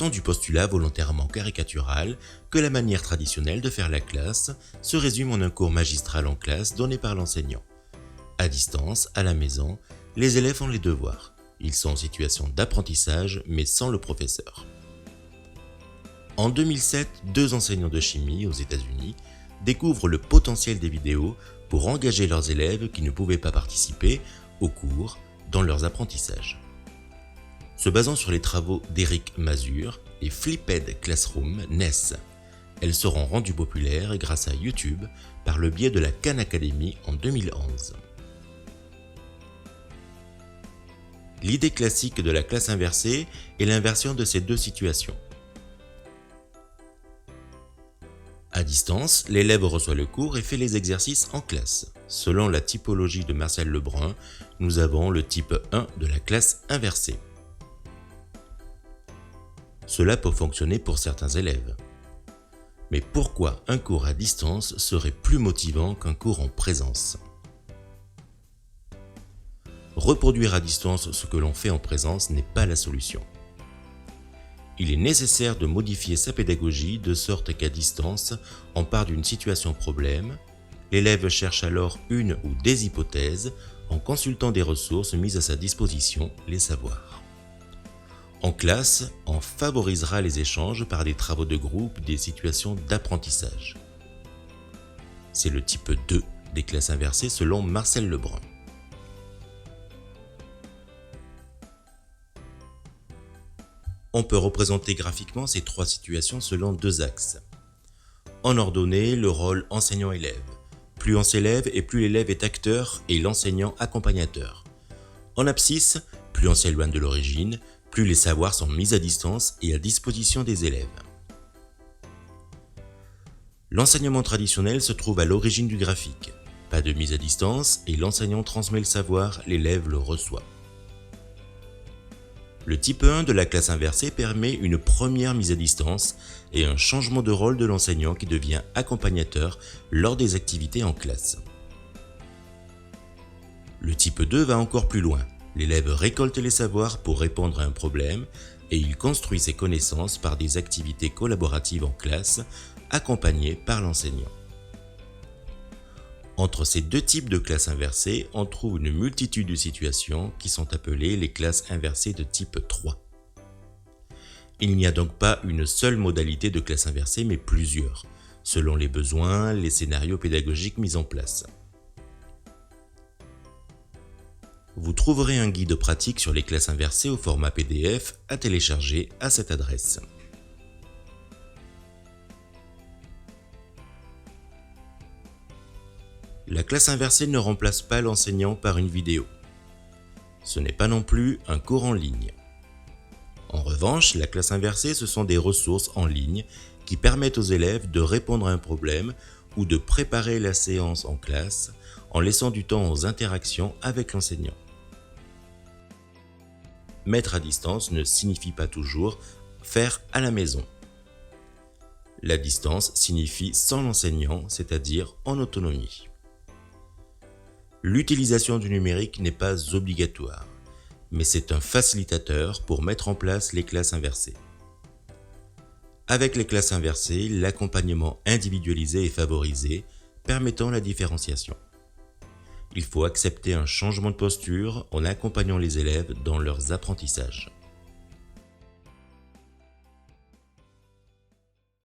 Partant du postulat volontairement caricatural que la manière traditionnelle de faire la classe se résume en un cours magistral en classe donné par l'enseignant. À distance, à la maison, les élèves ont les devoirs. Ils sont en situation d'apprentissage mais sans le professeur. En 2007, 2 enseignants de chimie aux États-Unis découvrent le potentiel des vidéos pour engager leurs élèves qui ne pouvaient pas participer au cours dans leurs apprentissages. Se basant sur les travaux d'Eric Mazur, les Flipped Classroom naissent. Elles seront rendues populaires grâce à YouTube par le biais de la Khan Academy en 2011. L'idée classique de la classe inversée est l'inversion de ces deux situations. À distance, l'élève reçoit le cours et fait les exercices en classe. Selon la typologie de Marcel Lebrun, nous avons le type 1 de la classe inversée. Cela peut fonctionner pour certains élèves. Mais pourquoi un cours à distance serait plus motivant qu'un cours en présence ? Reproduire à distance ce que l'on fait en présence n'est pas la solution. Il est nécessaire de modifier sa pédagogie de sorte qu'à distance, on part d'une situation problème, l'élève cherche alors une ou des hypothèses en consultant des ressources mises à sa disposition, les savoirs. En classe, on favorisera les échanges par des travaux de groupe, des situations d'apprentissage. C'est le type 2 des classes inversées selon Marcel Lebrun. On peut représenter graphiquement ces 3 situations selon 2 axes. En ordonnée, le rôle enseignant-élève. Plus on s'élève et plus l'élève est acteur et l'enseignant accompagnateur. En abscisse, plus on s'éloigne de l'origine, plus les savoirs sont mis à distance et à disposition des élèves. L'enseignement traditionnel se trouve à l'origine du graphique. Pas de mise à distance et l'enseignant transmet le savoir, l'élève le reçoit. Le type 1 de la classe inversée permet une première mise à distance et un changement de rôle de l'enseignant qui devient accompagnateur lors des activités en classe. Le type 2 va encore plus loin. L'élève récolte les savoirs pour répondre à un problème et il construit ses connaissances par des activités collaboratives en classe accompagnées par l'enseignant. Entre ces 2 types de classes inversées, on trouve une multitude de situations qui sont appelées les classes inversées de type 3. Il n'y a donc pas une seule modalité de classe inversée, mais plusieurs, selon les besoins, les scénarios pédagogiques mis en place. Vous trouverez un guide pratique sur les classes inversées au format PDF à télécharger à cette adresse. La classe inversée ne remplace pas l'enseignant par une vidéo. Ce n'est pas non plus un cours en ligne. En revanche, la classe inversée, ce sont des ressources en ligne qui permettent aux élèves de répondre à un problème ou de préparer la séance en classe en laissant du temps aux interactions avec l'enseignant. Mettre à distance ne signifie pas toujours faire à la maison. La distance signifie sans l'enseignant, c'est-à-dire en autonomie. L'utilisation du numérique n'est pas obligatoire, mais c'est un facilitateur pour mettre en place les classes inversées. Avec les classes inversées, l'accompagnement individualisé est favorisé, permettant la différenciation. Il faut accepter un changement de posture en accompagnant les élèves dans leurs apprentissages.